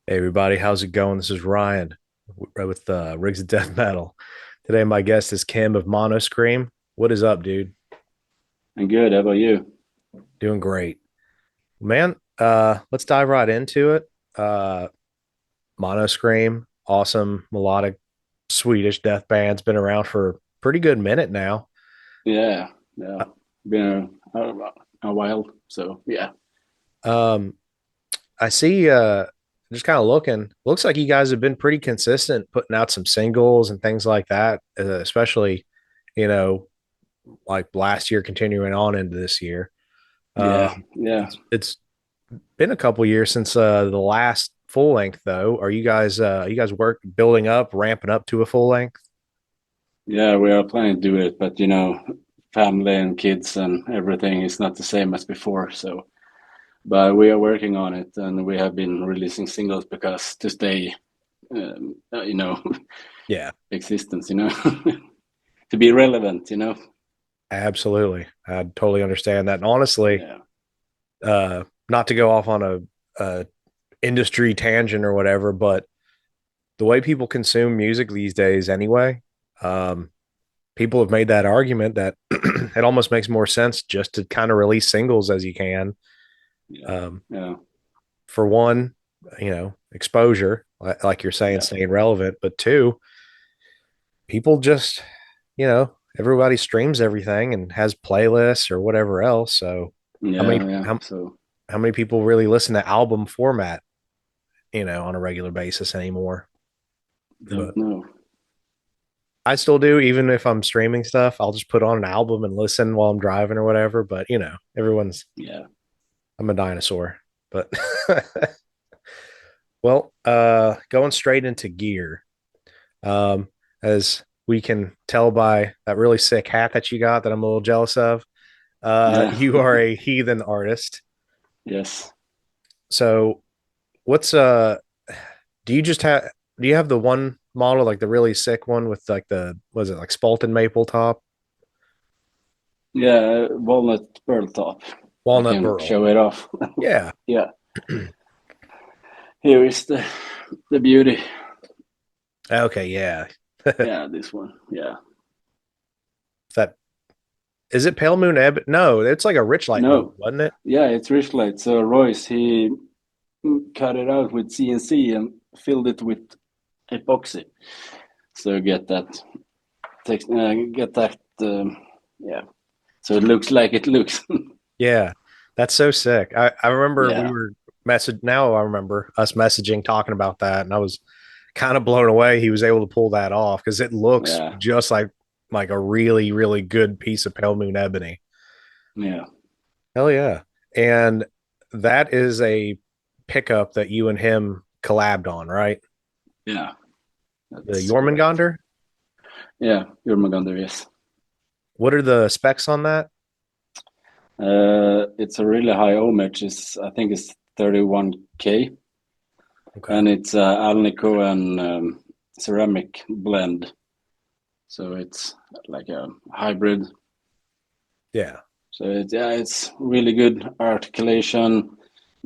Hey everybody, how's it going? This is Ryan with Rigs of Death Metal. Today my guest is Kim of Monoscream. What is up, dude? I'm good. How about you? Doing great. Man, let's dive right into it. Uh Monoscream, awesome melodic Swedish death band's been around for a pretty good minute now. Yeah, yeah. Been a while, so yeah. Um I see just kind of looking, looks like you guys have been pretty consistent putting out some singles and things like that, especially, you know, like last year continuing on into this year. Yeah, Um, yeah, it's been a couple years since the last full length though. Are you guys work building up, ramping up to a full length? yeah. We are planning to do it, but family and kids and everything is not the same as before. So, but we are working on it, and we have been releasing singles because to stay, Yeah, existence. To be relevant. absolutely. I totally understand that. And honestly, Yeah, not to go off on a industry tangent or whatever, but the way people consume music these days anyway, um, people have made that argument that it almost makes more sense just to kind of release singles as you can. yeah, Um, yeah, for one, exposure, like you're saying, yeah, staying relevant, but two, people just, everybody streams everything and has playlists or whatever else. So how many yeah, yeah. how, So how many people really listen to album format, on a regular basis anymore? don't But know. I still do, even if I'm streaming stuff, I'll just put on an album and listen while I'm driving or whatever. But everyone's Yeah, I'm a dinosaur. But well, going straight into gear. Um, as we can tell by that really sick hat that you got that I'm a little jealous of. yeah, You are a heathen artist. yes. So what's do you just have do you have the one model, like the really sick one with like the was it like Spalten maple top? Yeah, walnut pearl top. I Walnut can burl. show it off. Yeah. Yeah, here is the beauty. Okay, yeah. Yeah, this one. Yeah. That is it pale moon ebb? No, it's like a rich light blue, No. wasn't it? Yeah, it's rich light. So Royce he cut it out with CNC and filled it with epoxy. So get that text. Get that. Yeah. So it looks like it looks. Yeah. That's so sick. I remember we Yeah. were message now I remember us messaging talking about that, and I was kind of blown away he was able to pull that off because it looks Yeah. just like a really, really good piece of pale moon ebony. Yeah. Hell yeah. And that is a pickup that you and him collabed on, right? Yeah. The That's correct. Jormungandr. Yeah. Jurmaganda, yes. What are the specs on that? It's a really high ohmage. I think it's 31K, Okay. and it's Alnico and ceramic blend. So it's like a hybrid. Yeah. So it's really good articulation,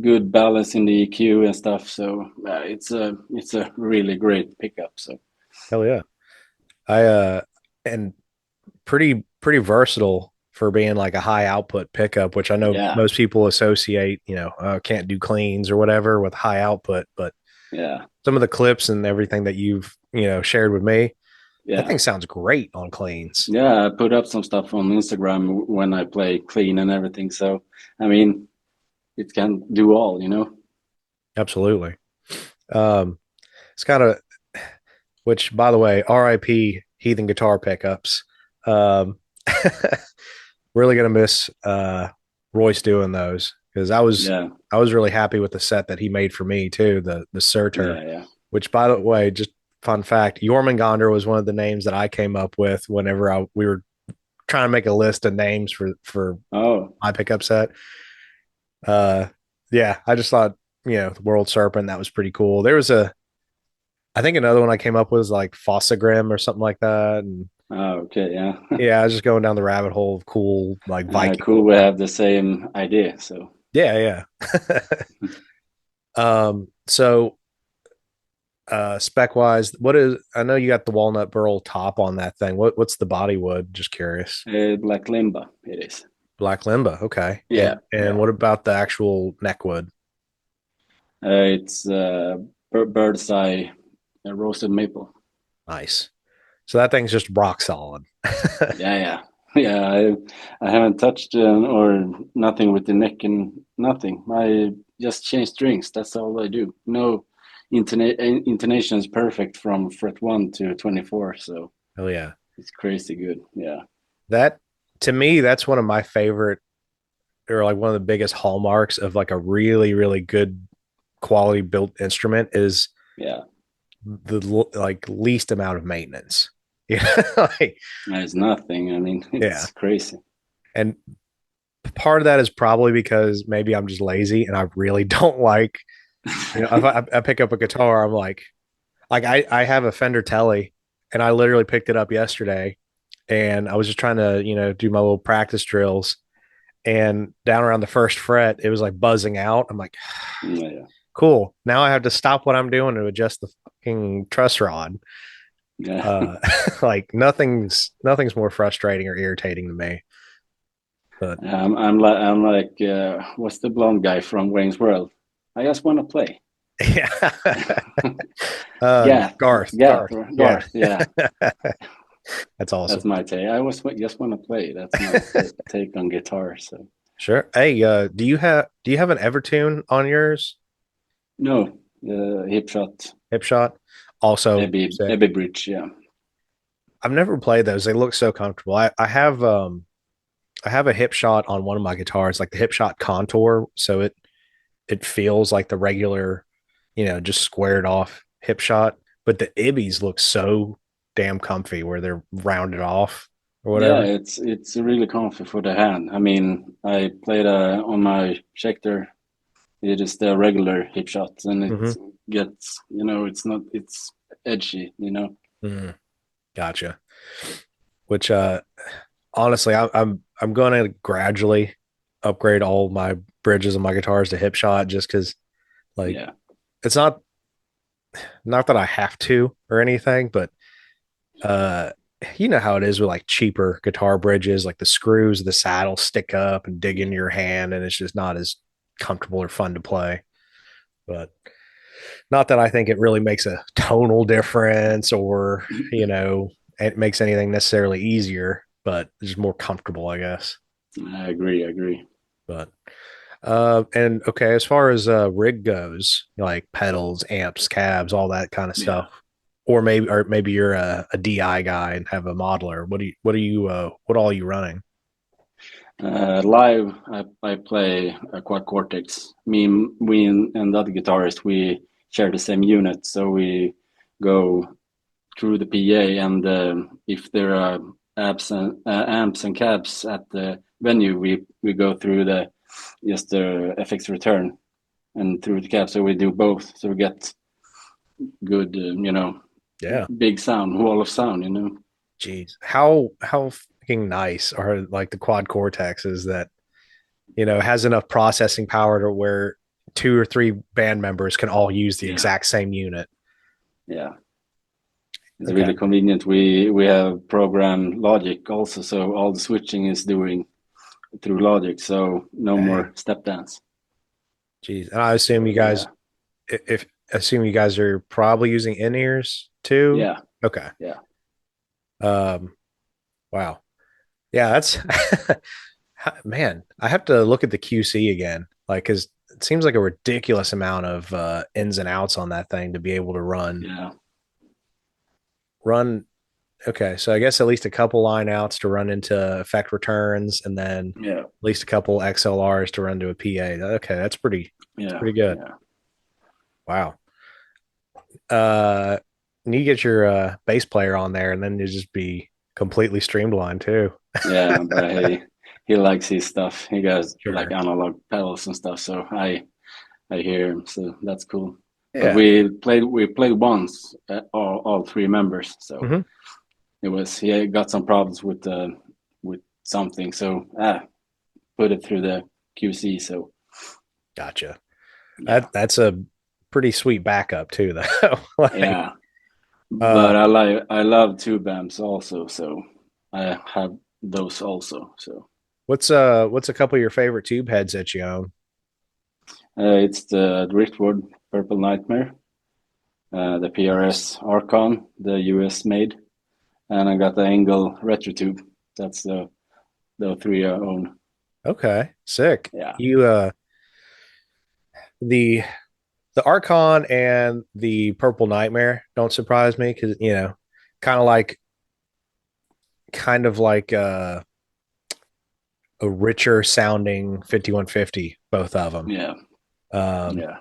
good balance in the EQ and stuff. So it's a really great pickup. So Hell yeah. I and pretty versatile for being like a high output pickup, which I know yeah, most people associate, can't do cleans or whatever with high output, but yeah, some of the clips and everything that you've, shared with me, that yeah, thing sounds great on cleans. yeah. I put up some stuff on Instagram when I play clean and everything. So I mean, it can do all. Absolutely. Um, it's kind of, which by the way, RIP Heathen guitar pickups. Um, really gonna miss Royce doing those because Yeah, I was really happy with the set that he made for me too, the Surtur, yeah, yeah. which by the way, just fun fact, Jormungandr was one of the names that I came up with whenever we were trying to make a list of names for Oh, my pickup set. Uh, yeah, I just thought the World Serpent, that was pretty cool. There was I think another one I came up with was like Fossagrim or something like that, and oh, okay, yeah. yeah, I was just going down the rabbit hole of cool like Viking. Cool. We have the same idea. So Yeah, yeah. So spec wise, what is? I know you got the walnut burl top on that thing. What's the body wood? Just curious. Black Limba, it is. Black Limba. Okay. Yeah, And yeah. what about the actual neck wood? It's bird's eye roasted maple. Nice. So that thing's just rock solid. Yeah, yeah, yeah. I haven't touched or nothing with the neck and nothing. I just change strings. That's all I do. No intonation is perfect from fret 1 to 24. So Oh yeah. it's crazy good. Yeah, That to me, that's one of my favorite or like one of the biggest hallmarks of like a really, really good quality built instrument is yeah. the like least amount of maintenance. Yeah. like, There's nothing. I mean, yeah. it's crazy. And part of that is probably because maybe I'm just lazy and I really don't like, if I pick up a guitar, I'm like I have a Fender Telly and I literally picked it up yesterday and I was just trying to, do my little practice drills and down around the first fret, it was like buzzing out. I'm like, Yeah, cool. Now I have to stop what I'm doing to adjust the fucking truss rod. yeah. Uh, like nothing's more frustrating or irritating to me. But I'm like, what's the blonde guy from Wayne's World? I just want to play. yeah, Gath, Gath, Garth, or yeah, Garth. Yeah, that's that's awesome. my take. I was just want to play. That's my take on guitar. So Sure. Hey, do you have an Evertune on yours? no, hip shot, Hip shot. Also maybe sick. bridge. Yeah, I've never played those. They look so comfortable. I have a hip shot on one of my guitars, like the hip shot contour, so it feels like the regular, just squared off hip shot. But the Ibbies look so damn comfy where they're rounded off or yeah. whatever. It's really comfy for the hand. I mean, I played on my Schecter. It is the regular hip shot, and it Mm-hmm. gets it's not it's edgy. Mm, gotcha. Which honestly, I'm going to gradually upgrade all my bridges and my guitars to hip shot just because like Yeah. it's not that I have to or anything, but uh you know how it is with like cheaper guitar bridges, like the screws of the saddle stick up and dig into your hand, and it's just not as comfortable or fun to play. But not that I think it really makes a tonal difference or, it makes anything necessarily easier, but it's just more comfortable, I guess. I agree. I agree. But and okay, as far as rig goes, like pedals, amps, cabs, all that kind of Yeah. stuff. Or maybe you're a DI guy and have a modeler. What all are you running? Live, I play a quad cortex. We and the other guitarist, we share the same unit, so we go through the PA, and if there are amps and cabs at the venue, we go through the just the FX return and through the cab. So we do both, so we get good, Yeah. big sound, wall of sound. Jeez. How fucking nice are like the quad cortexes that, has enough processing power to where two or three band members can all use the Yeah, exact same unit. yeah. It's Okay. really convenient. We have program Logic also, so all the switching is doing through Logic, so no Dang. more step dance. Jeez. And I assume So you guys yeah, if assume you guys are probably using in-ears too. yeah, Okay. yeah, Um wow. Yeah, that's man, I have to look at the QC again. Like cuz it seems like a ridiculous amount of ins and outs on that thing to be able to yeah, run okay, so I guess at least a couple line outs to run into effect returns and then at yeah, least a couple XLRs to run to a PA. Okay, that's yeah, pretty good. yeah, Wow. Uh and you get your bass player on there and then you just be completely streamlined too. yeah. But he likes his stuff. He got like Sure. analog pedals and stuff, so I hear him. So that's cool. But Yeah. we played once, all three members. So Hmm. it was he got some problems with something. So put it through the QC. So Gotcha. yeah, That's a pretty sweet backup too, though. Like, Yeah, but uh, I love tube amps also, so I have those also. So what's a couple of your favorite tube heads that you own? it's the Driftwood Purple Nightmare, the Nice. PRS Archon, the US made, and I got the Engel retro tube. That's the three I own. Okay, sick. Yeah, You the the Archon and the Purple Nightmare don't surprise me because kind of like kind of like a richer sounding 5150, both of them. yeah, Um, yeah,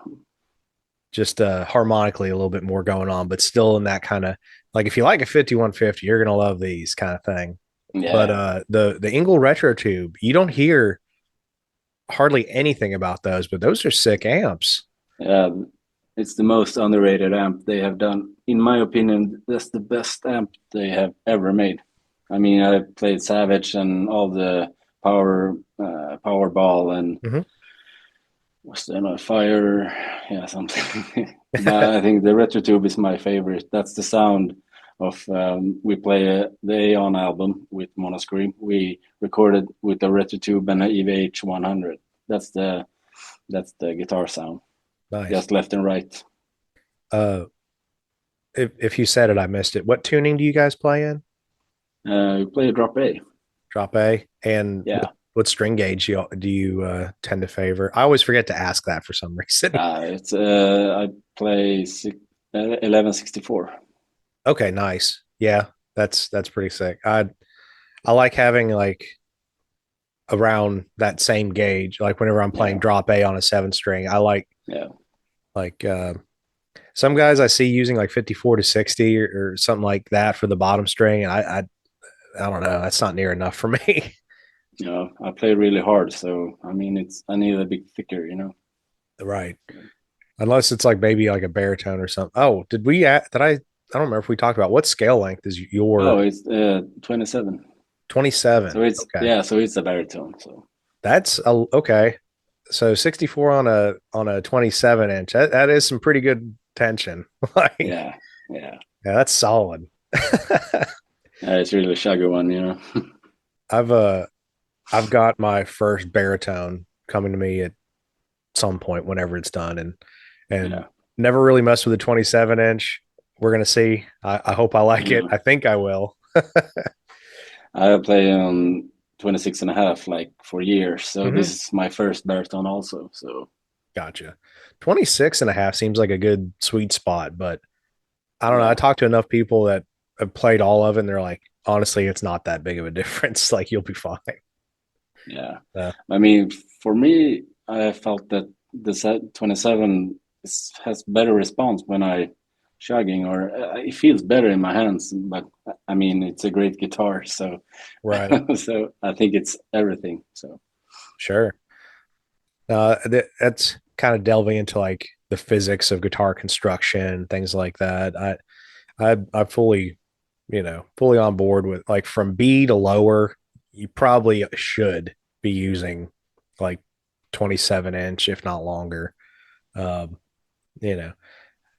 just harmonically a little bit more going on, but still in that kind of like if you like a 5150, you're gonna love these kind of thing. But yeah, the Engel Retro Tube, you don't hear hardly anything about those, but those are sick amps. yeah. It's the most underrated amp they have done. In my opinion, that's the best amp they have ever made. I mean, I played Savage and all the Powerball and Mhm. what's the name? Fire, yeah, something. But I think the retro tube is my favorite. That's the sound of we play the Aeon album with Monoscream. We recorded with the retro tube and an EVH 100. That's the guitar sound, Nice. just left and right. Uh, if you said it, I missed it. What tuning do you guys play in? We play a drop A. Drop A, and Yeah, what string gauge do you tend to favor? I always forget to ask that for some reason. it's I play 1164. Okay, nice. Yeah, that's pretty sick. I like having like around that same gauge. Like whenever I'm playing Yeah, drop A on a seven string, I yeah, like some guys I see using like 54 to 60 or something like that for the bottom string. And I don't know. That's not near enough for me. I play really hard, so I mean, it's I need a bit thicker. Right. Unless it's like maybe like a baritone or something. Oh, did I don't remember if we talked about what scale length is Oh, your it's 27. 27. So it's Okay. yeah, so it's a baritone. So That's okay. So 64 on a 27 inch. That is some pretty good tension. Like, yeah, yeah, yeah, that's solid. it's really a shaggy one. I've uh I've got my first baritone coming to me at some point whenever it's done and Yeah, never really messed with a 27 inch. We're gonna see. I hope I like it. yeah. I think I will. I play on 26 and a half like for years, so this Hmm. is my first baritone also. So Gotcha. 26 and a half seems like a good sweet spot, but I don't know. I yeah, talked to enough people that have played all of it and they're like, honestly, it's not that big of a difference. Like you'll be fine. yeah. Uh, I mean, for me, I felt that the 27 has better response when I shagging, or it feels better in my hands. But I mean, it's a great guitar, so right. so I think it's everything. So Sure. That's kind of delving into like the physics of guitar construction, things like that. I'm fully, fully on board with like from B to lower, you probably should be using like 27 inch, if not longer. Um, you know,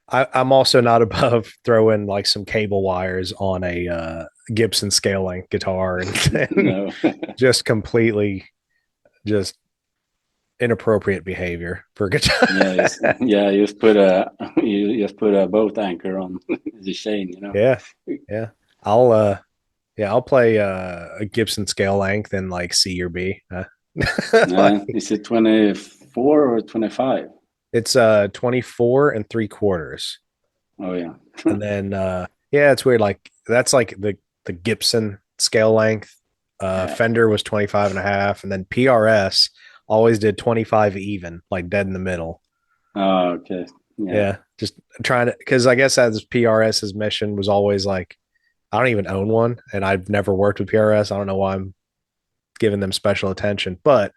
I'm also not above throwing like some cable wires on a Gibson scale length guitar and no, just completely just inappropriate behavior for guitar. you just put a you just put a boat anchor on the chain. Yeah, yeah. I'll yeah, I'll play a Gibson scale length in like C or B. Like, Is it 24 or 25? it's 24 and three quarters. Oh yeah, And then yeah, it's weird. Like that's like the Gibson scale length. yeah. Fender was 25 and a half, and then PRS always did 25 even, like dead in the middle. Oh, okay, yeah. Yeah, just trying to because I guess as PRS's mission was always like I don't even own one, and I've never worked with PRS. I don't know why I'm giving them special attention, but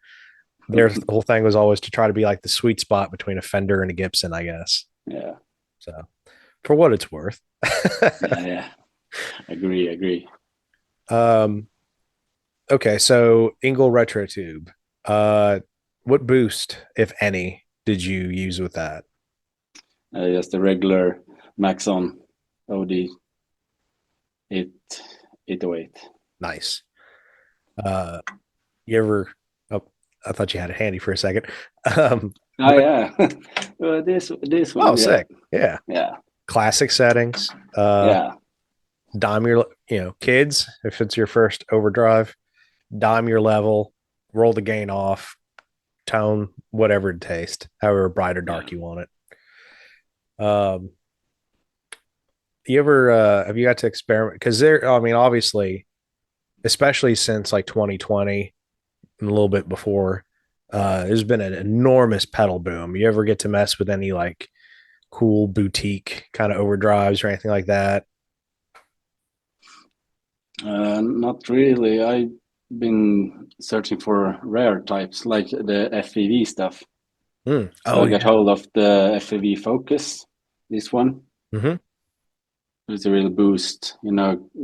their whole thing was always to try to be like the sweet spot between a Fender and a Gibson, I guess. Yeah, So for what it's worth. yeah, yeah. Agree. um, okay, so Engel Retro Tube. Uh, what boost, if any, did you use with that? Just the regular max on OD 8 808. Nice. Uh, you ever? Oh, I thought you had it handy for a second. Oh But yeah, this oh, one, yeah, sick. Yeah, yeah, classic settings. yeah, Dime your, kids. If it's your first overdrive, dime your level, roll the gain off, tone whatever to taste, however bright or yeah. dark you want it. You ever have you got to experiment? Because there, I mean, obviously, especially since like 2020 and a little bit before, there's been an enormous pedal boom. You ever get to mess with any like cool boutique kind of overdrives or anything like that? Not really. I've been searching for rare types like the FEV stuff. Mm. So Oh I got yeah. hold of the FEV Focus, this one. Mm-hmm. It's a real boost,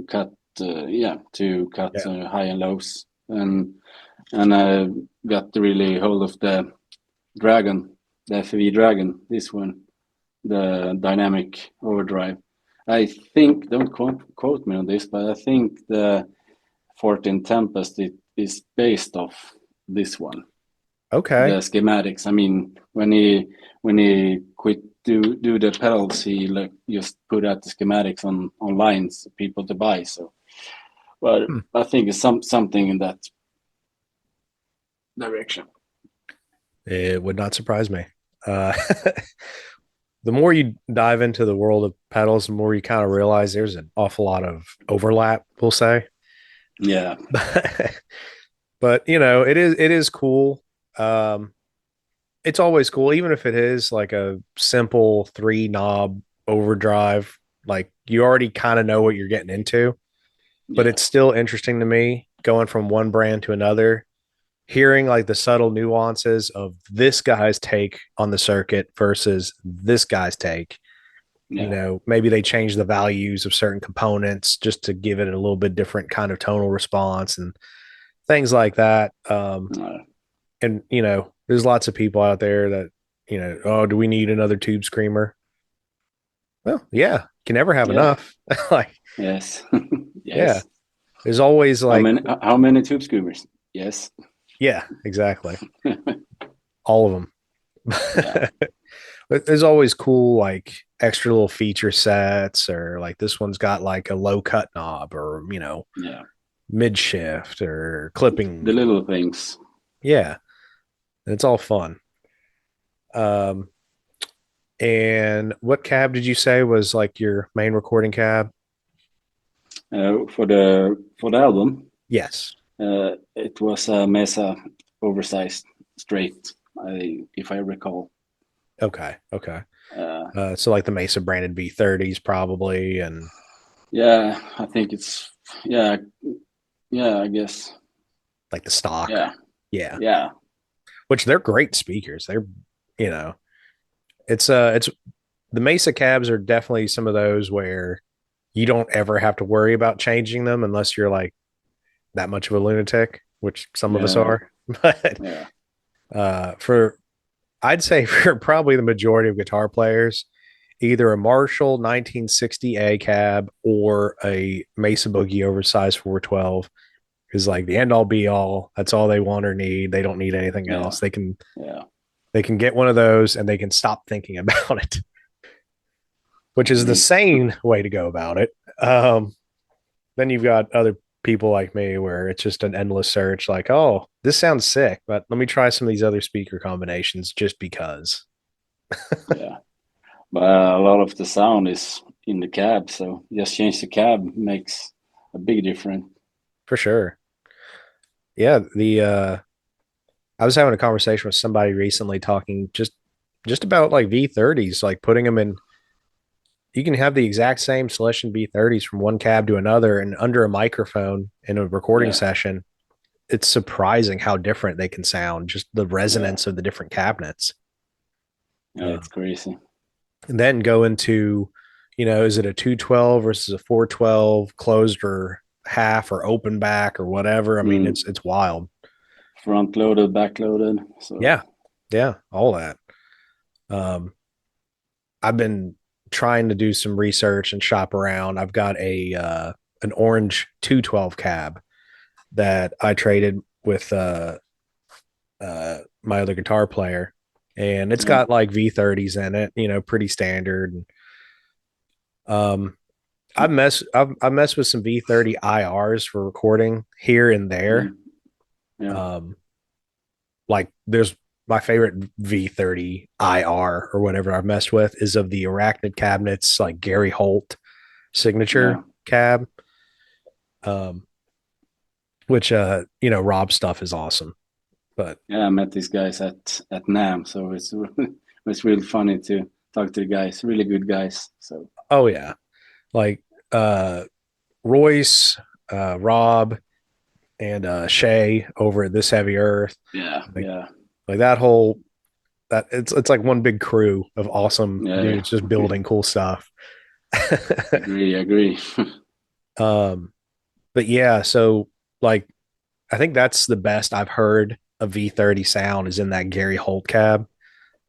cut, yeah, to cut Yeah. high and lows. And I got really hold of the Dragon, the FEV Dragon, this one, the dynamic overdrive. I think, don't quote me on this, but I think the 14 Tempest is based off this one. The Okay. schematics. I mean, when he quit do the pedals, he like just put out the schematics on lines for people to buy. So, but Hmm. I think it's something in that direction. It would not surprise me. Uh, the more you dive into the world of pedals, the more you kind of realize there's an awful lot of overlap, we'll say. Yeah, But it is cool. Um, it's always cool, even if it is like a simple three knob overdrive. Like you already kind of know what you're getting into, but yeah, it's still interesting to me going from one brand to another, hearing like the subtle nuances of this guy's take on the circuit versus this guy's take. yeah. Maybe they change the values of certain components just to give it a little bit different kind of tonal response and things like that. Uh, And there's lots of people out there that, oh, do we need another tube screamer? Well, yeah, can never have yeah, enough. Like, yes, yeah, yes. there's always How like, many how many tube screamers? Yes. yeah, exactly, all of Yeah, them. But there's always cool like extra little feature sets, or like this one's got like a low cut knob, or yeah. mid shift or The clipping. little things. Yeah, it's all fun. Um, and what cab did you say was like your main recording cab? For the album, Yes. it was a Mesa oversized straight, if I recall. Okay. Okay. Uh, So like the Mesa branded V30s probably, and yeah, I think it's yeah, yeah, I guess. like the stock. Yeah, Yeah. yeah, Which they're great speakers. They're, you know, it's the Mesa cabs are definitely some of those where you don't ever have to worry about changing them unless you're like that much of a lunatic, which some of us yeah, are. But yeah, for I'd say for probably the majority of guitar players, either a Marshall 1960A cab or a Mesa Boogie oversized 412 is like the end all be all. That's all they want or need. They don't need anything yeah, else. yeah. They can get one of those and they can stop thinking about it, which is the Agree. sane way to go about it. Then you've got other people like me where it's just an endless search, like, oh, this sounds sick, but let me try some of these other speaker combinations just because. Yeah, but a lot of the sound is in the cab, so just change the cab makes a big difference. For sure. Yeah, the I was having a conversation with somebody recently talking just about like V30s, like putting them in. You can have the exact same Celestion V30s from one cab to another, and under a microphone in a recording Yeah, session, it's surprising how different they can sound. Just the yeah, resonance of the different cabinets. yeah. Uh, It's crazy. and then go into, is it a 212 versus a 412 closed or half or open back or whatever? I mean, Mm. it's wild. Front loaded, back loaded. So Yeah, yeah, all that. Um, I've been trying to do some research and shop around. I've got a an orange 212 cab that I traded with my other guitar player, and it's Yeah, got like V30s in it, you know, pretty standard. Um, I mess with some V30 IRs for recording here and there. mm, yeah, Um, like there's my favorite V30 IR or whatever I've messed with is of the Arachnid cabinets, like Gary Holt yeah, signature cab. Um, which you know, Rob's stuff is awesome. But yeah. I met these guys at NAM, so it's it's really funny to talk to the guys. Really good guys. So oh yeah, like uh Royce, Rob, and Shay over at This Heavy Earth, yeah, like yeah, like that whole that it's like one big crew of awesome yeah. dudes just building cool stuff. Agree, agree. um, but yeah, so like I think that's the best I've heard a V30 sound is in that Gary Holt cab.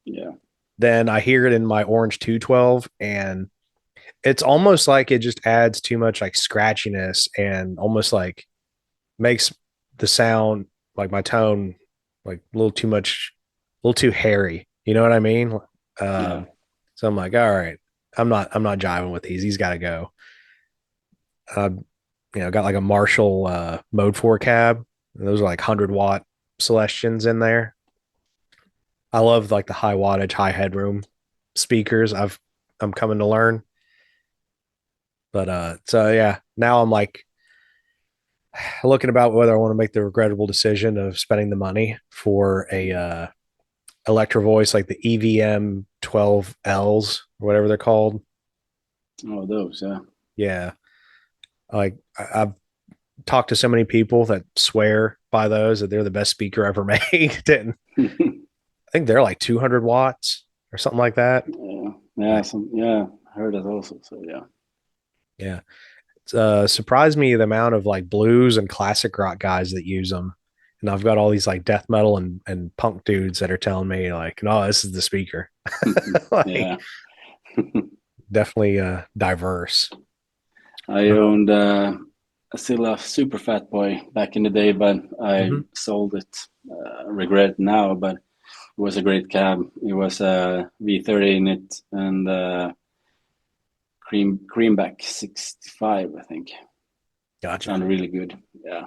Yeah, Then I hear it in my Orange 212, and it's almost like it just adds too much like scratchiness and almost like makes the sound, like my tone, like a little too much, a little too hairy. You know what I mean? yeah, So I'm like, all right, I'm not jiving with these. These got to go. Uh, you know, got like a Marshall Mode 4 cab. Those are like 100-watt Celestians in there. I love like the high wattage, high headroom speakers. I'm coming to learn. But so yeah, now I'm like looking about whether I want to make the regrettable decision of spending the money for a Electro Voice like the EVM 12Ls or whatever they're called. oh, those, yeah. Yeah, like I've talked to so many people that swear by those that they're the best speaker ever made, and I think they're like 200 watts or something like that. Yeah, yeah, Like, some, yeah. I heard that also. So yeah, yeah, it's surprised me the amount of like blues and classic rock guys that use them. And I've got all these like death metal and punk dudes that are telling me like, no, this is the speaker. Like yeah. definitely diverse. I owned still a super fat boy back in the day, but I Mhm. sold it. Regret now, but it was a great cab. It was a V30 in it and creamback 65, I think. Gotcha. Sounded really good. Yeah,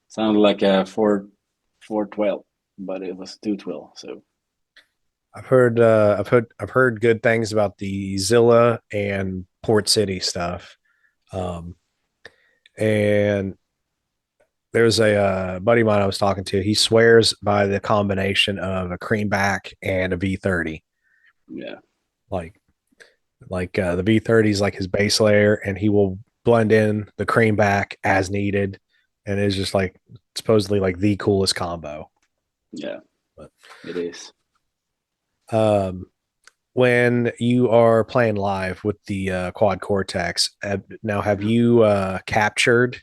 sounded like a 412, but it was 212. So I've heard good things about the Zilla and Port City stuff. Um, and there's a buddy of mine I was talking to. He swears by the combination of a creamback and a V30. yeah, Like the V30 is like his base layer, and he will blend in the creamback as needed, and it's just like supposedly like the coolest combo. yeah, But it is. um, when you are playing live with the quad cortex, now have you captured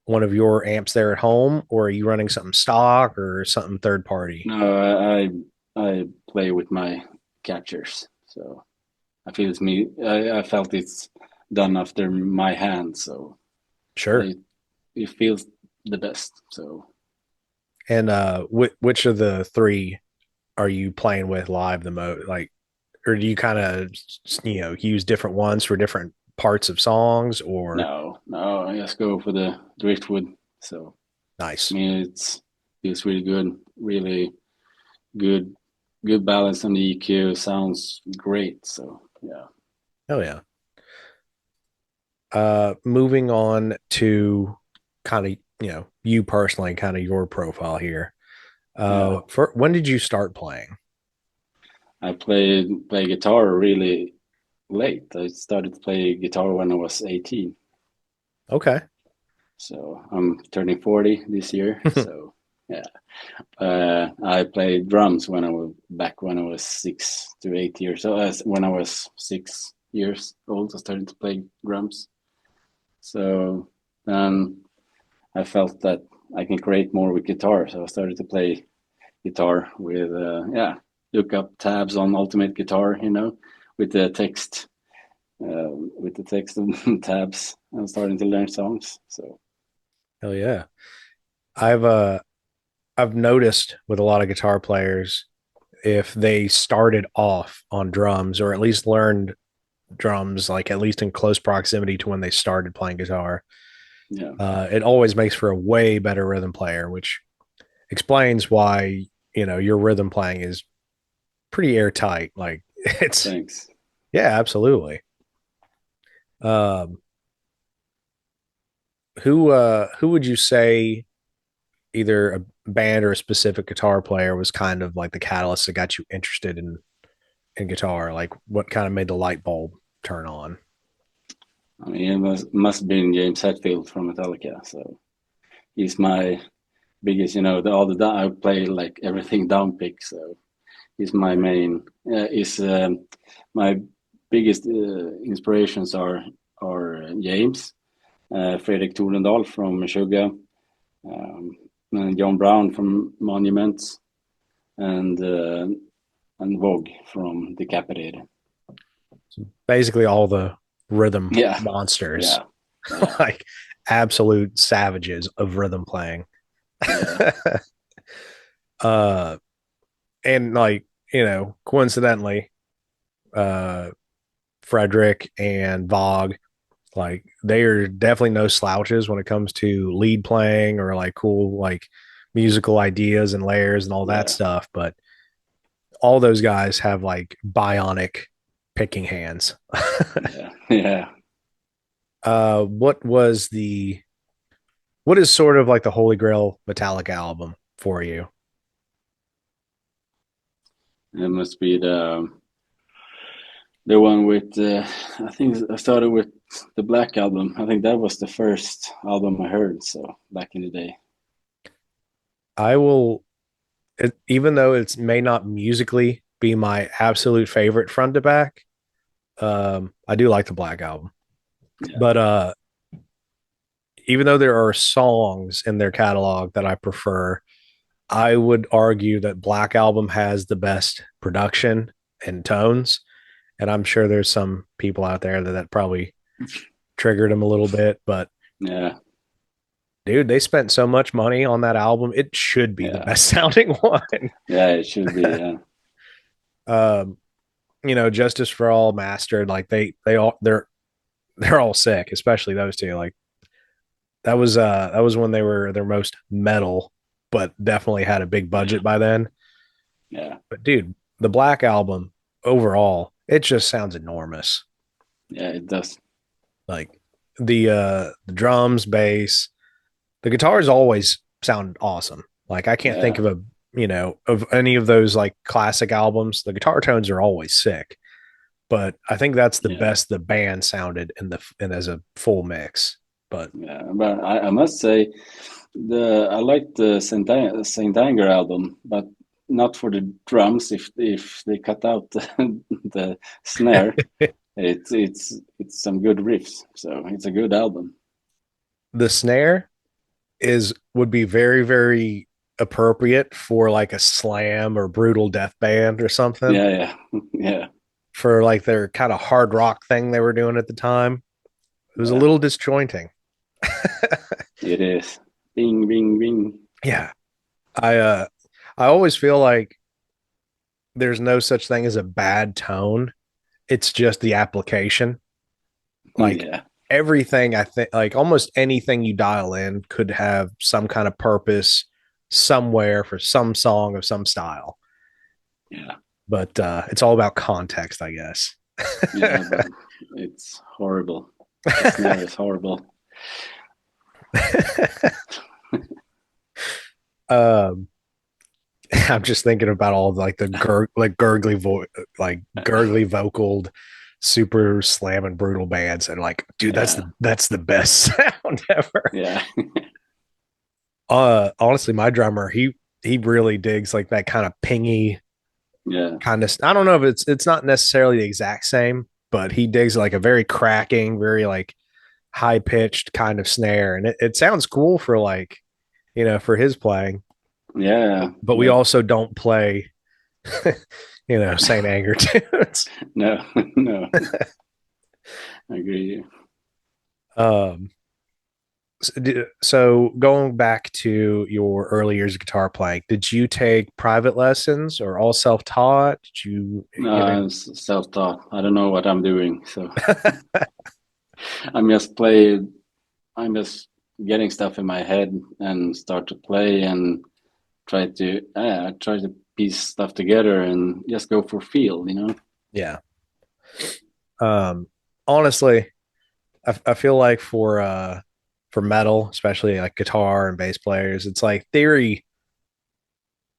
one of your amps there at home, or are you running something stock or something third party? No, I play with my catchers, so I feel it's me. I felt it's done after my hand, so Sure. I, it feels the best. So And which of the three are you playing with live the most? Like, or do you kind of use different ones for different parts of songs? Or no, I just go for the driftwood. So I nice. mean, it's feels really good, really good, good balance on the EQ. Sounds great. So yeah, Oh yeah. Moving on to kind of you personally, kind of your profile here. yeah. For when did you start playing? I play guitar really late. I started to play guitar when I was 18. Okay. So I'm turning 40 this year. So yeah, I played drums when I was back when I was 6 to 8 years. So when I was 6 years old, I started to play drums. So then I felt that I can create more with guitar. So I started to play guitar with yeah, look up tabs on Ultimate Guitar, with the text, with the text and tabs. I'm starting to learn songs. So Hell yeah. I've uh I've noticed with a lot of guitar players, if they started off on drums or at least learned drums, like at least in close proximity to when they started playing guitar, yeah, it always makes for a way better rhythm player, which explains why, your rhythm playing is pretty airtight. Like it's, thanks. yeah, absolutely. Um, who would you say either a band or a specific guitar player was kind of like the catalyst that got you interested in guitar? Like what kind of made the light bulb turn on? I mean, it must have been James Hetfield from Metallica. So he's my biggest, I play like everything down pick. So he's my main, is my biggest inspirations are James, Fredrik Torendal from Sugar, um, and John Brown from Monuments, and uh, and Vogue from Decapitated. Basically all the rhythm Yeah, monsters, yeah, yeah, like absolute savages of rhythm playing. yeah, uh and like, coincidentally, uh Frederick and Vogue, like they are definitely no slouches when it comes to lead playing or like cool like musical ideas and layers and all that yeah, stuff. But all those guys have like bionic picking hands. yeah, yeah. What was what is sort of like the Holy Grail Metallica album for you? It must be the one with I think I started with the Black album. I think that was the first album I heard. So back in the day. I will, even though it's may not musically be my absolute favorite front to back, I do like the Black album. Yeah, But even though there are songs in their catalog that I prefer, I would argue that Black Album has the best production and tones. And I'm sure there's some people out there that probably triggered them a little bit. But yeah, dude, they spent so much money on that album. It should be the yeah, best sounding one. yeah. It should be. Yeah, um, Justice for All mastered. Like they're all sick, especially those two. Like that was when they were their most metal, but definitely had a big yeah, budget by then. yeah, But dude, the Black album overall, it just sounds enormous. yeah. It does. Like the drums, bass, the guitars always sound awesome. Like I can't think Yeah, of of any of those like classic albums. The guitar tones are always sick, but I think that's the yeah, best the band sounded in as a full mix. But yeah. But I must say, I like the Saint Anger album, but not for the drums. If they cut out the snare, it's some good riffs. So it's a good album. the snare is would be very, very appropriate for like a slam or brutal death band or something, Yeah, yeah, yeah, for like their kind of hard rock thing they were doing at the time. It was a yeah. little disjointing. It is. Bing, bing, bing. Yeah. I I always feel like there's no such thing as a bad tone. It's just the application. Like Yeah, everything, I think like almost anything you dial in could have some kind of purpose somewhere for some song of some style. yeah, But it's all about context, I guess. yeah. But it's horrible. The snare is horrible. um I'm just thinking about all like the gurgly vocaled super slam and brutal bands, and like dude, Yeah, that's the best sound ever. yeah, Honestly, my drummer, he really digs like that kind of pingy yeah, kind of, I don't know if it's not necessarily the exact same, but he digs like a very cracking, very like high pitched kind of snare, and it sounds cool for like, for his playing. yeah. But we But also don't play Saint Anger tunes. No, no, I agree. um, so going back to your early years of guitar playing, did you take private lessons or all self-taught? Did you No, get in? I'm self-taught. I don't know what I'm doing, so I'm just play. I'm just getting stuff in my head and start to play and try to piece stuff together and just go for feel, you know? Yeah. Um, honestly, I feel like for metal, especially like guitar and bass players, it's like theory.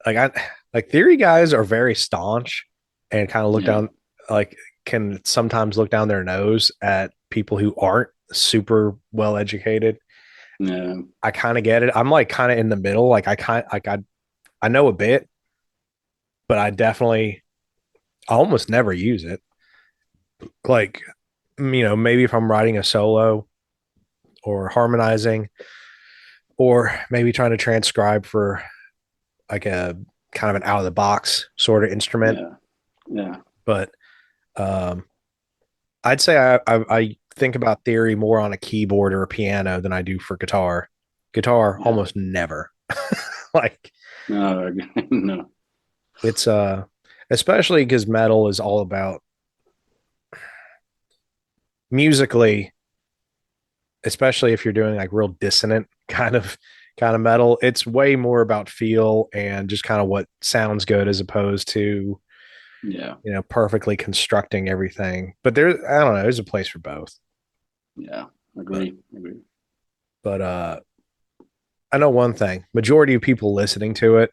Like theory guys are very staunch and kind of look Yeah, down, like can sometimes look down their nose at people who aren't super well educated. yeah, I kind of get it. I'm like kind of in the middle. Like I know a bit, but I almost never use it. Like maybe if I'm writing a solo or harmonizing or maybe trying to transcribe for like a kind of an out of the box sort of instrument. yeah, yeah, But um, I'd say I think about theory more on a keyboard or a piano than I do for guitar. Guitar yeah. almost never. Like No, no, it's especially because metal is all about musically, especially if you're doing like real dissonant kind of metal, it's way more about feel and just kind of what sounds good as opposed to yeah, perfectly constructing everything. But I don't know, there's a place for both. yeah. But Agree, agree. but I know one thing: majority of people listening to it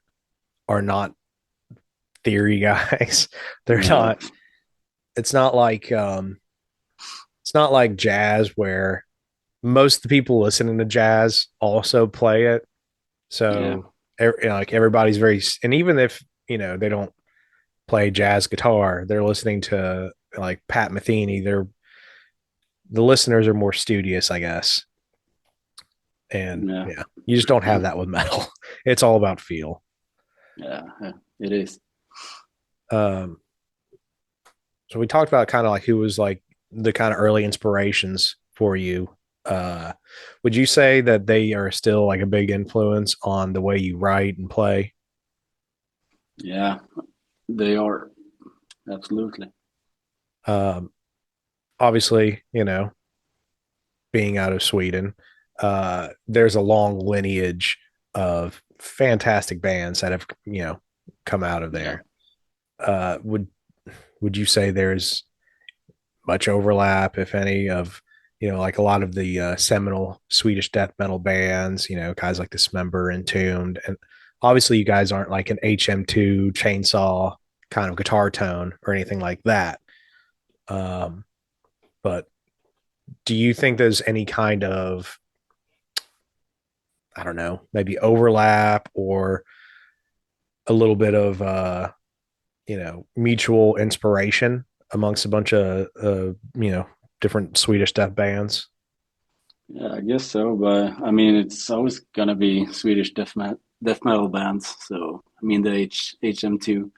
are not theory guys. They're No, not. It's not like it's not like jazz where most of the people listening to jazz also play it. yeah, So like everybody's very, and even if they don't play jazz guitar, they're listening to like Pat Metheny. The listeners are more studious, I guess. And yeah, yeah, you just don't have that with metal. It's all about feel. yeah, yeah. It is. Um, so we talked about kind of like who was like the kind of early inspirations for you. Uh, would you say that they are still like a big influence on the way you write and play? Yeah, they are. Absolutely. Um, obviously, being out of Sweden, there's a long lineage of fantastic bands that have, come out of Yeah. there. Would you say there's much overlap, if any, of like a lot of the seminal Swedish death metal bands, guys like Dismember, Entombed, and obviously you guys aren't like an HM2 chainsaw kind of guitar tone or anything like that. Um, but do you think there's any kind of, I don't know, maybe overlap or a little bit of mutual inspiration amongst a bunch of different Swedish death bands? Yeah, I guess so. But I mean, it's always gonna be Swedish death metal bands. So I mean, the HM2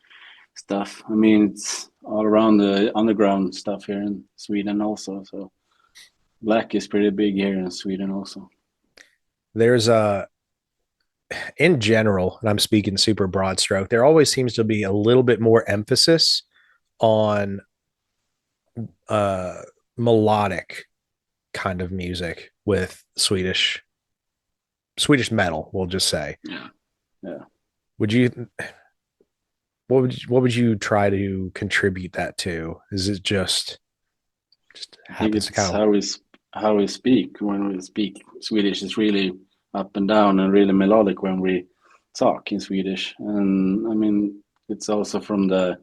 stuff. I mean, it's all around the underground stuff here in Sweden also. So black is pretty big here in Sweden also. There's a in general, and I'm speaking super broad stroke, there always seems to be a little bit more emphasis on uh melodic kind of music with Swedish metal, we'll just say. Yeah, yeah. Would you what would you try to contribute that to? Is it just I think happens to it's kind of how we speak when we speak Swedish. It's really up and down and really melodic when we talk in Swedish. And I mean, it's also from the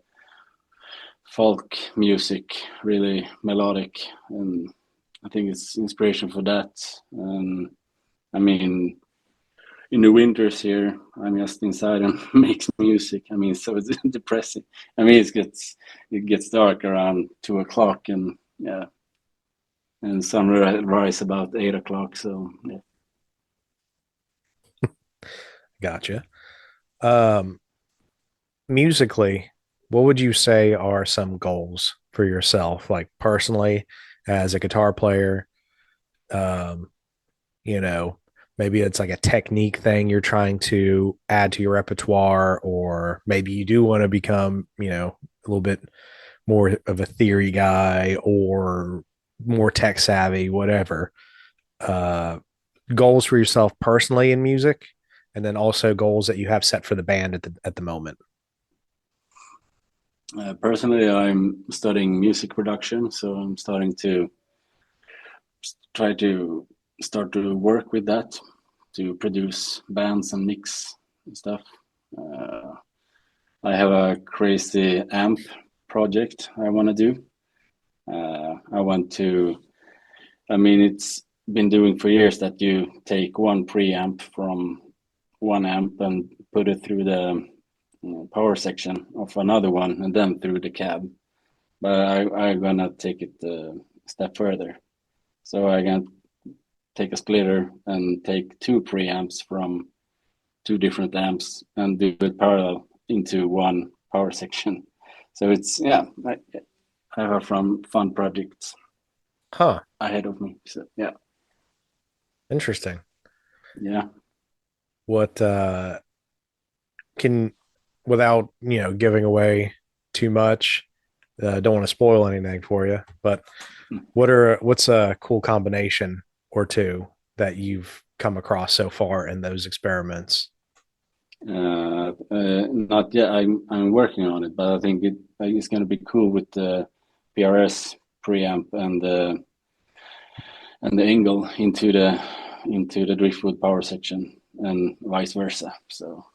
folk music, really melodic, and I think it's inspiration for that. And I mean, in the winters here, I'm just inside and makes music. I mean, so it's depressing. I mean, it gets dark around 2 o'clock, and yeah, and sunrise about 8 o'clock. So yeah, gotcha. Um, musically. what would you say are some goals for yourself, like personally as a guitar player? Um, you know, maybe it's like a technique thing you're trying to add to your repertoire, or maybe you do want to become, a little bit more of a theory guy or more tech savvy, whatever. Uh, Goals for yourself personally in music, and then also goals that you have set for the band at the moment. Personally, I'm studying music production, so I'm starting to try to start to work with that to produce bands and mix and stuff. Uh, I have a crazy amp project I want to do. I want to, I mean, it's been doing for years that you take one preamp from one amp and put it through the power section of another one and then through the cab. But I'm gonna take it a step further. So I can take a splitter and take two preamps from two different amps and do it parallel into one power section. So it's yeah, I have some fun projects Huh. ahead of me. So yeah, Interesting. yeah. What can without, giving away too much, don't want to spoil anything for you, but what's a cool combination or two that you've come across so far in those experiments? Not yet. I'm working on it, but I think it's going to be cool with the PRS preamp and the angle into the driftwood power section and vice versa. So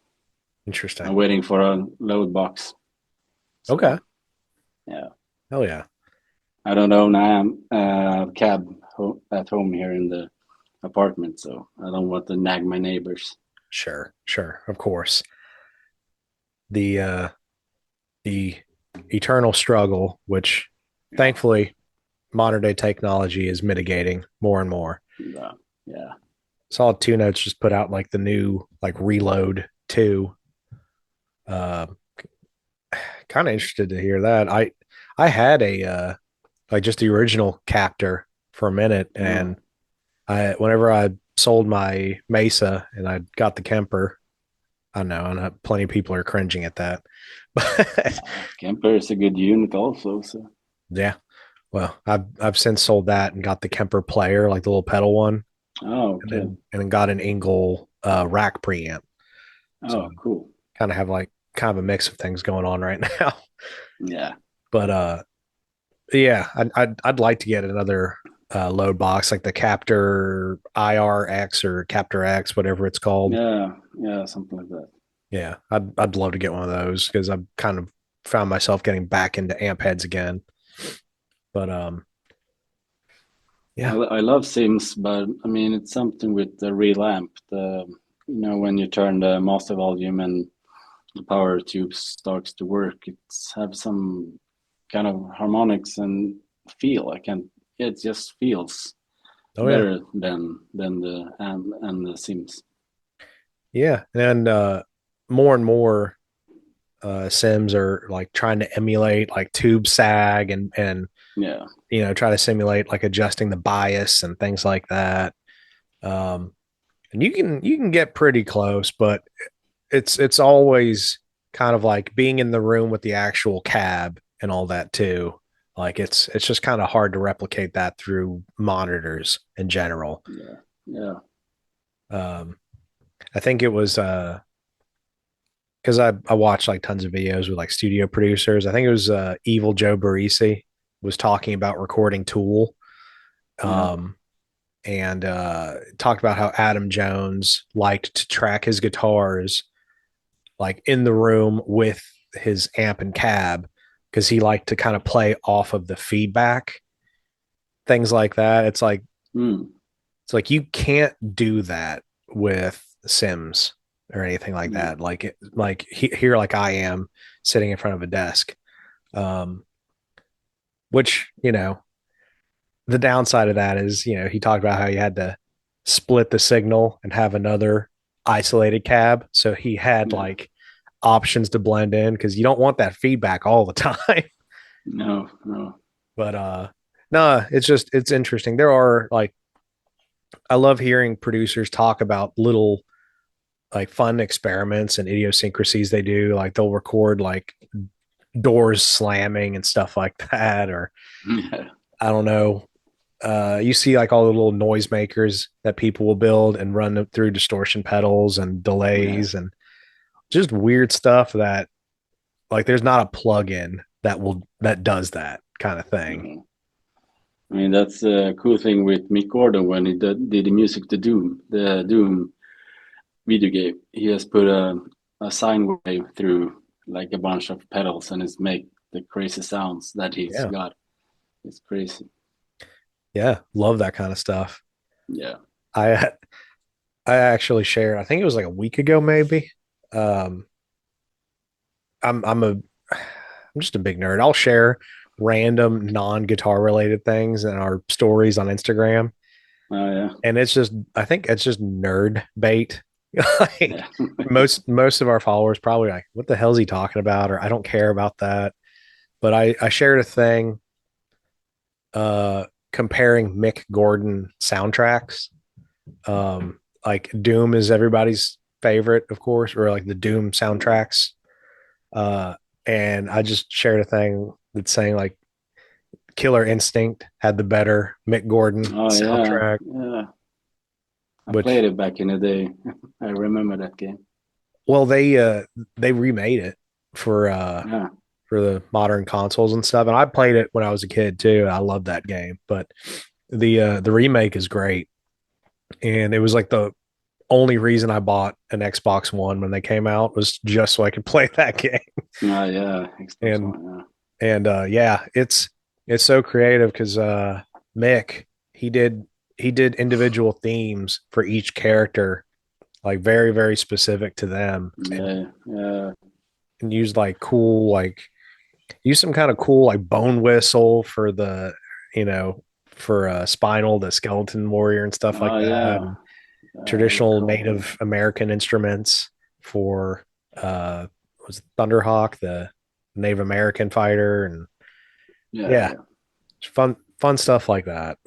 I'm Interesting. waiting for a load box. Okay. So yeah, Hell yeah. I don't own a cab at home here in the apartment, so I don't want to nag my neighbors. Sure. Sure. Of course. The eternal struggle, which Yeah, thankfully modern day technology is mitigating more and more. yeah, yeah. Saw Two Notes just put out like the new like Reload 2. Uh, Kind of interested to hear that. I had a like just the original Captor for a minute, Oh, and I whenever I sold my Mesa and I got the Kemper, I know plenty of people are cringing at that, but Kemper is a good unit also. So yeah. Well, I've since sold that and got the Kemper Player, like the little pedal one, oh, and okay. then got an Engel rack preamp. So Oh, cool. kind of have like kind of a mix of things going on right now. Yeah, But yeah, I'd like to get another load box like the Captor IRX or Captor X, whatever it's called. yeah, yeah, something like that. Yeah, I'd love to get one of those because I've kind of found myself getting back into amp heads again. But yeah, I love Sims, but I mean it's something with the real amp. The when you turn the master volume and the power tube starts to work, it's have some kind of harmonics and feel. I can It just feels oh yeah, better than the amp and the Sims. yeah, and more and more Sims are like trying to emulate like tube sag and Yeah, try to simulate like adjusting the bias and things like that. Um, and you can get pretty close, but it's always kind of like being in the room with the actual cab and all that too. Like it's just kind of hard to replicate that through monitors in general. yeah, yeah, Um, I think it was because I watched like tons of videos with like studio producers. I think it was Evil Joe Barisi was talking about recording Tool, yeah, um, and talked about how Adam Jones liked to track his guitars like in the room with his amp and cab because he liked to kind of play off of the feedback, things like that. mm, It's like you can't do that with Sims or anything like yeah, that. Here, like I am sitting in front of a desk, um, which the downside of that is he talked about how he had to split the signal and have another isolated cab, so he had yeah, like options to blend in because you don't want that feedback all the time. No, no. But no, it's interesting. There are like I love hearing producers talk about little like fun experiments and idiosyncrasies they do. Like they'll record like doors slamming and stuff like that, or Yeah, I don't know. You see like all the little noisemakers that people will build and run them through distortion pedals and yeah. delays and just weird stuff that like there's not a plug-in that does that kind of thing. No. I mean, that's a cool thing with Mick Gordon when he did the music to Doom, the Doom video game. He has put a sine wave through like a bunch of pedals and it's make the crazy sounds that he's Yeah. got. It's crazy. Yeah. Love that kind of stuff. Yeah. I I actually shared, I think it was like a week ago, maybe. Um, I'm just a big nerd. I'll share random non-guitar related things in our stories on Instagram. Oh yeah. And it's just I think it's just nerd bait. Like Yeah. most of our followers probably like, what the hell is he talking about? Or I don't care about that. But I shared a thing comparing Mick Gordon soundtracks. Like Doom is everybody's favorite, of course, or like the Doom soundtracks. Uh and I just shared a thing that's saying like Killer Instinct had the better Mick Gordon Oh yeah. soundtrack, Yeah. I which played it back in the day. I remember that game. well they remade it Yeah. for the modern consoles and stuff. And I played it when I was a kid too. I love that game, but the remake is great. And it was like the only reason I bought an Xbox One when they came out was just so I could play that game. Oh yeah. Xbox And One. yeah, it's so creative because Mick he did he did individual themes for each character, like very very specific to them, Yeah. Yeah. and used like cool like use some kind of cool like bone whistle for the you know for Spinal the skeleton warrior and stuff like Oh that, yeah. and traditional Cool. Native American instruments for was Thunderhawk the Native American fighter, and Yeah. yeah, Yeah. fun stuff like that.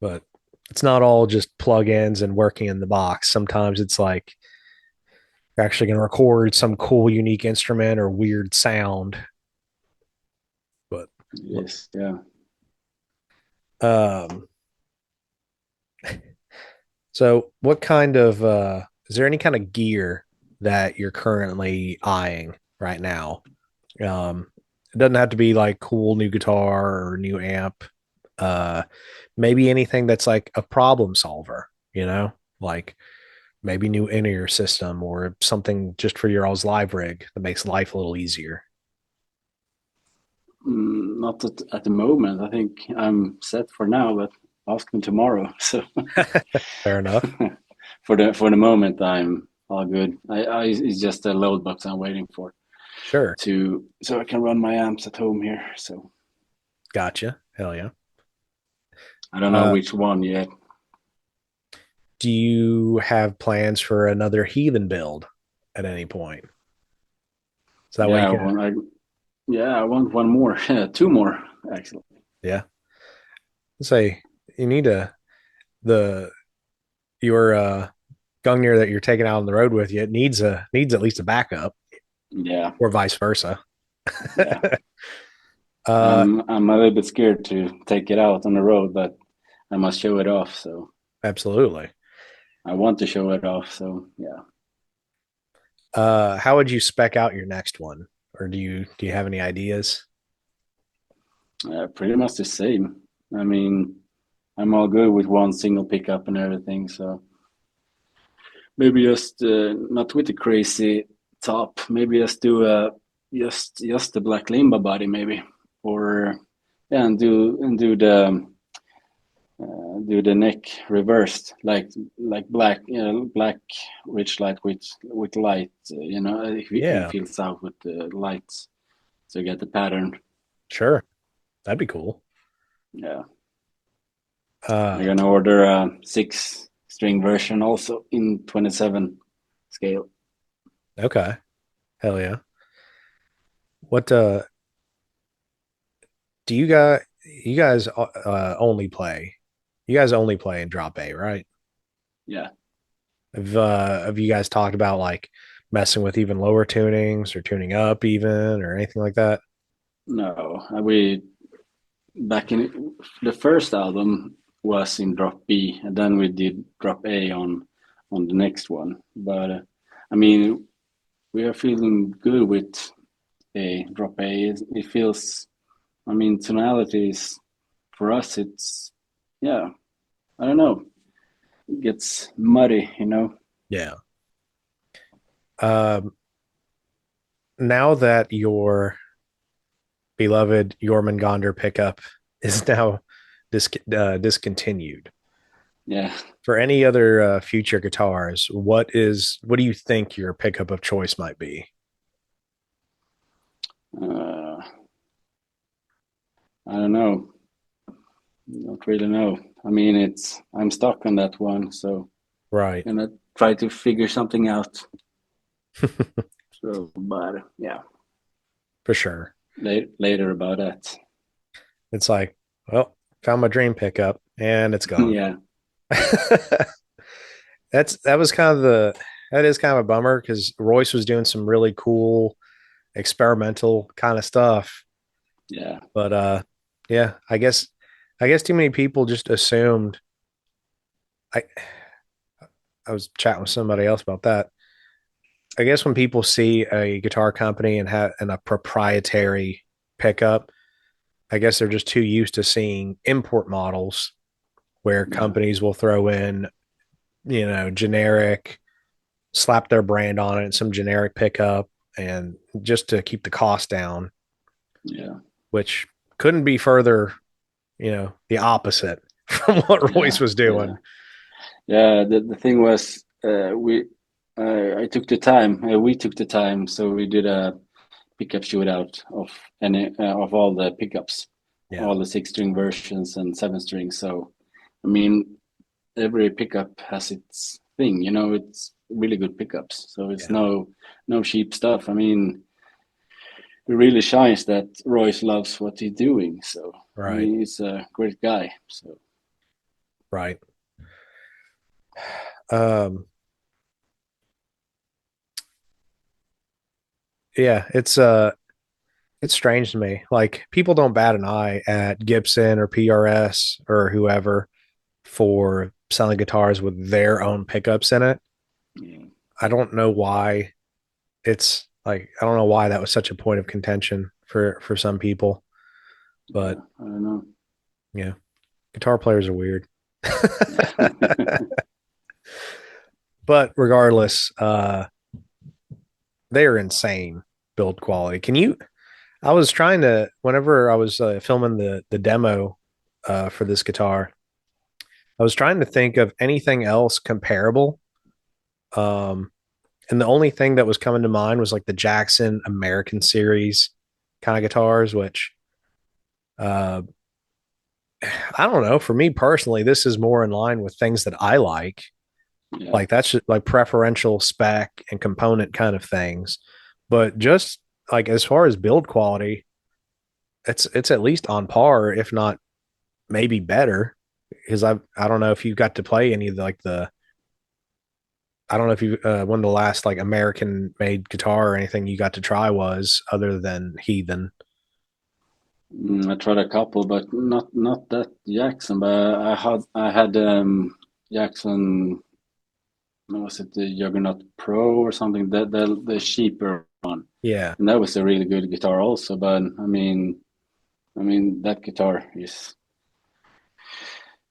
But it's not all just plugins and working in the box. Sometimes it's like you're actually going to record some cool unique instrument or weird sound. But Yes. Yeah. um so what kind of is there any kind of gear that you're currently eyeing right now? It doesn't have to be like cool new guitar or new amp. Uh Maybe anything that's like a problem solver, like maybe new in-ear system or something just for your all's live rig that makes life a little easier. Not at the moment. I think I'm set for now, but ask me tomorrow. So Fair enough. for the moment, I'm all good. It's just a load box I'm waiting for Sure. to so I can run my amps at home here. So Gotcha. Hell yeah. I don't know Uh, which one yet. do you have plans for another heathen build at any point? So that way you Yeah, can, I want one more, two more actually. yeah. Say you need the your Gungnir that you're taking out on the road with you. It needs at least a backup, Yeah, or vice versa. yeah. uh, I'm a little bit scared to take it out on the road, but I must show it off. So Absolutely. I want to show it off. So yeah. How would you spec out your next one, or do you have any ideas? Pretty much the same. I mean, I'm all good with one single pickup and everything. So maybe just not with the crazy top. Maybe just do just the black limba body, maybe, or yeah, and do the neck reversed, like black, black rich light with light. He Yeah, fills out with the lights to get the pattern. sure. That'd be cool. Yeah. I'm Uh, gonna order a 6 string version also in 27 scale. okay. Hell yeah. What do you guys only play? You guys only play in drop A, right? Yeah. Have you guys talked about like messing with even lower tunings or tuning up even or anything like that? No, we back in the first album was in drop B, and then we did drop A on the next one. But I mean, we are feeling good with a drop A. It feels, I mean, tonalities for us. It's yeah, I don't know. It gets muddy, you know. Yeah. Um, Now that your beloved Jormungandr pickup is now discontinued, Yeah. for any other future guitars, what do you think your pickup of choice might be? Uh, I don't know. Don't really know. I mean, it's I'm stuck on that one, so Right. I'm gonna try to figure something out. So, but yeah, For sure. later about that. It's like, well, found my dream pickup and it's gone. Yeah, That was kind of that is kind of a bummer because Royce was doing some really cool experimental kind of stuff. yeah, But yeah, I guess too many people just assumed I I was chatting with somebody else about that. I guess when people see a guitar company and a proprietary pickup, I guess they're just too used to seeing import models where yeah, companies will throw in, generic, slap their brand on it, some generic pickup, and just to keep the cost down, yeah, which couldn't be further, the opposite from what Royce yeah, was yeah, doing. yeah. The thing was, I took the time. We took the time, so we did a pickup shootout of any of all the pickups, Yeah, all the 6 string versions and 7 string. So, I mean, every pickup has its thing. You know, it's really good pickups. So it's yeah, no cheap stuff. I mean, it really shines that Royce loves what he's doing. So I right, mean, he's a great guy. So right. Um, yeah, it's strange to me. Like people don't bat an eye at Gibson or PRS or whoever for selling guitars with their own pickups in it. yeah, I don't know why I don't know why that was such a point of contention for some people, but I don't know. yeah, guitar players are weird. Yeah, But regardless, they are insane build quality. I was trying to whenever I was filming the demo for this guitar, I was trying to think of anything else comparable. Um, and the only thing that was coming to mind was like the Jackson American Series kind of guitars, which uh, I don't know. For me personally, this is more in line with things that I like. yeah, Like that's just like preferential spec and component kind of things. But just like as far as build quality, it's at least on par, if not maybe better. Because I don't know if you got to play any of the I don't know if you when the last like American made guitar or anything you got to try was other than Heathen. I tried a couple, but not that Jackson. But I had Jackson. What was it, the Juggernaut Pro or something? The cheaper one, Yeah, and that was a really good guitar also. But I mean that guitar is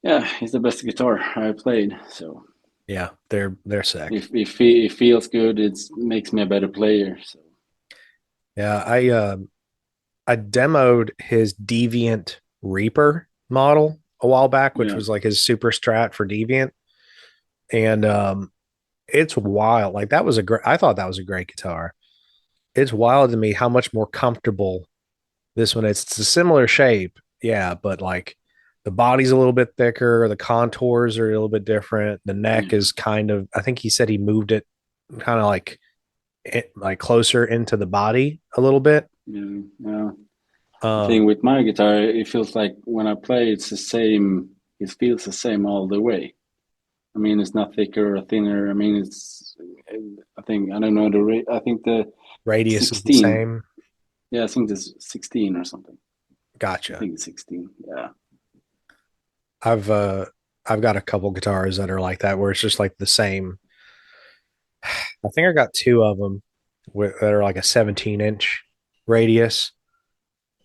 yeah, it's the best guitar I played. So yeah, they're sick. if it feels good, it makes me a better player. So Yeah, I demoed his Deviant Reaper model a while back, which yeah, was like his super strat for Deviant. And it's wild. Like that was a great I thought that was a great guitar. It's wild to me how much more comfortable this one is. It's a similar shape, yeah, but like the body's a little bit thicker, the contours are a little bit different. The neck yeah, is kind of I think he said he moved it kind of like like closer into the body a little bit. Yeah, yeah. The thing Um, with my guitar, it feels like when I play, it's the same. It feels the same all the way. I mean, it's not thicker or thinner. I mean, it's. I think I don't know the rate. I think the Radius is the 16. same. Yeah, I think there's 16 or something. I Gotcha. think it's 16. Yeah. I've uh I've got a couple guitars that are like that where it's just like the same. I think I got two of them that are like a 17-inch radius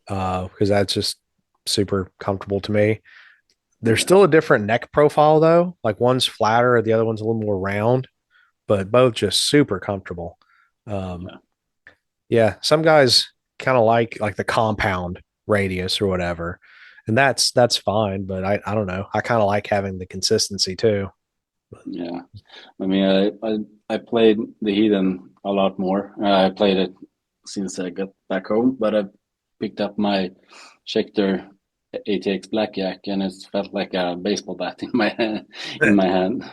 because that's just super comfortable to me. There's Yeah. still a different neck profile though. Like one's flatter, the other one's a little more round, but both just super comfortable. Um, Yeah. yeah, some guys kind of like the compound radius or whatever, and that's fine. But I don't know. I kind of like having the consistency too. Yeah. I mean, I played the Heathen a lot more. I played it since I got back home, but I picked up my Schecter ATX Blackjack, and it felt like a baseball bat in my hand, in my hand.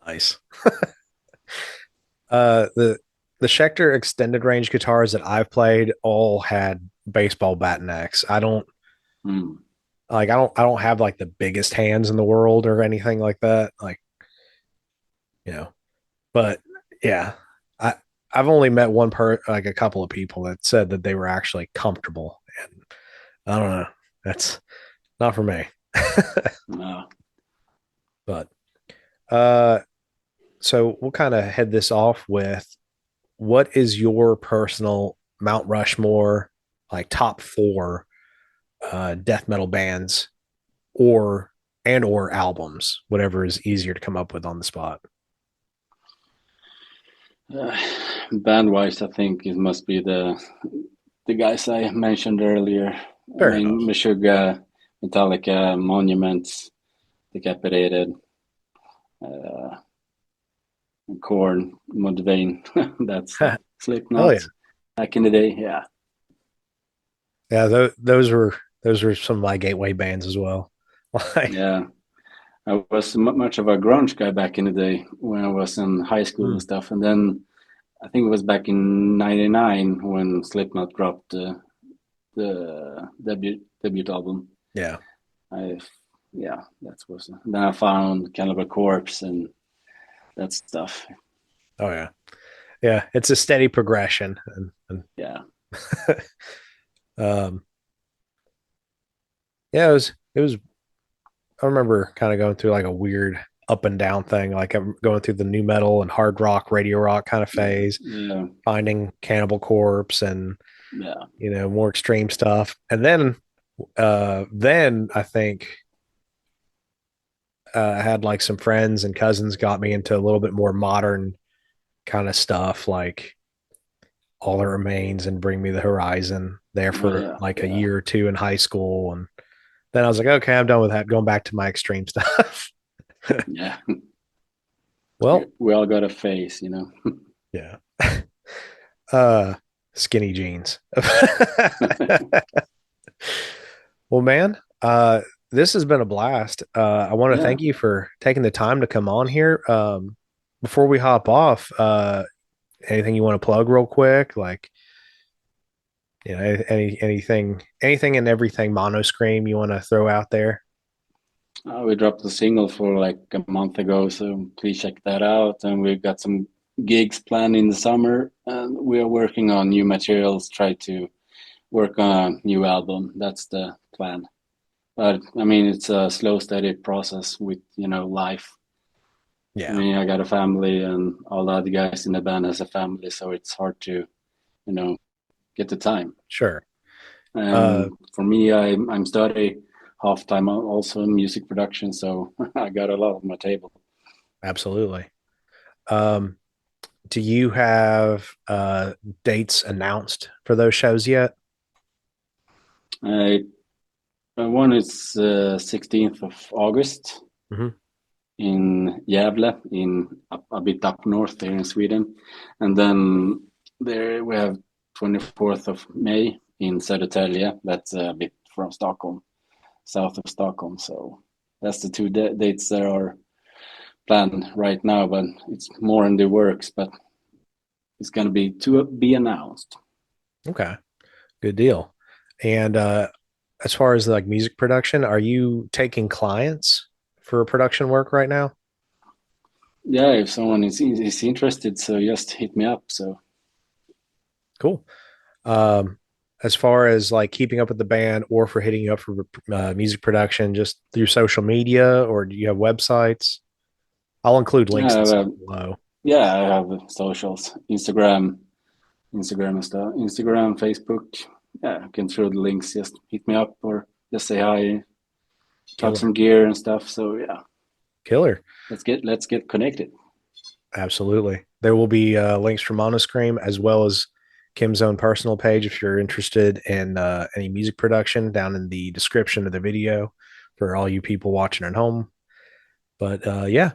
Nice. The Schecter extended range guitars that I've played all had baseball bat necks. Mm. I don't have like the biggest hands in the world or anything like that. Like, you know, but yeah, I I've only met like a couple of people that said that they were actually comfortable. And I don't know. That's not for me. Uh, But uh so we'll kind of head this off with what is your personal Mount Rushmore, like top four death metal bands or or albums, whatever is easier to come up with on the spot. uh, Band-wise, I think it must be the guys I mentioned earlier. I Fair mean, enough. Meshuggah, Metallica, Monuments, Decapitated, uh, Korn, Mudvayne, that stuff. Hell yeah. Slipknot, back in the day, yeah. Yeah, those were some of my gateway bands as well. Like, Yeah, I was much of a grunge guy back in the day when I was in high school and mm, stuff. And then I think it was back in '99 when Slipknot dropped the debut album. yeah. I, yeah, that was. Then I found Cannibal Corpse and that stuff. Oh yeah. Yeah, it's a steady progression Yeah, um yeah, it was I remember kind of going through like a weird up and down thing. Like I'm going through the new metal and hard rock, radio rock kind of phase, yeah, finding Cannibal Corpse and yeah, more extreme stuff. And then I think I had like some friends and cousins got me into a little bit more modern kind of stuff, like All That Remains and Bring Me the Horizon. There oh for yeah, like a yeah, year or two in high school, and then I was like, okay, I'm done with that. Going back to my extreme stuff. yeah. Well, We all got a face, you know. yeah. uh Skinny jeans. Well, man, this has been a blast. I want to Yeah. thank you for taking the time to come on here. Before we hop off, anything you want to plug real quick? Like, anything and everything Monoscream you want to throw out there? We dropped a single for like a month ago, so please check that out. And we've got some gigs planned in the summer, and we are working on new materials, try to work on a new album. That's the plan. But I mean, it's a slow, steady process with, life. I Yeah, mean, I got a family, and all the other guys in the band has a family, so it's hard to, you know, get the time. sure. Uh, And for me, I'm studying half time also in music production, so I got a lot on my table. Absolutely. Um, do you have dates announced for those shows yet? Uh, One is 16th of August Hmm. in Gävle, a bit up north here in Sweden, and then there we have 24th of May in Södertälje. That's a bit from Stockholm, south of Stockholm. So that's the two dates that are planned right now, but it's more in the works. But it's gonna be to be announced. Okay, good deal. And as far as like music production, are you taking clients for production work right now? Yeah, if someone is interested, so just hit me up. So Cool. Um, as far as like keeping up with the band or for hitting you up for music production, just through social media, or do you have websites? I'll include links and yeah, stuff below. yeah, I have socials, Instagram and stuff, Instagram, Facebook. Yeah, I can throw the links. Just hit me up or just say hi, talk Killer. some gear and stuff. So yeah, Killer. let's get connected. Absolutely. There will be links from Monoscream as well as Kim's own personal page if you're interested in any music production down in the description of the video for all you people watching at home. But yeah,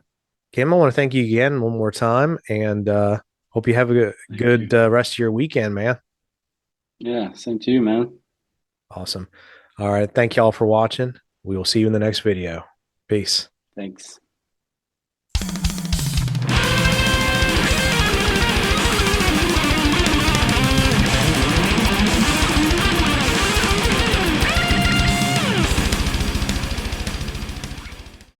Kim, I want to thank you again one more time and hope you have a Thank good you. rest of your weekend, man. Yeah, same to you, man. Awesome. All right. Thank y'all for watching. We will see you in the next video. Peace. Thanks.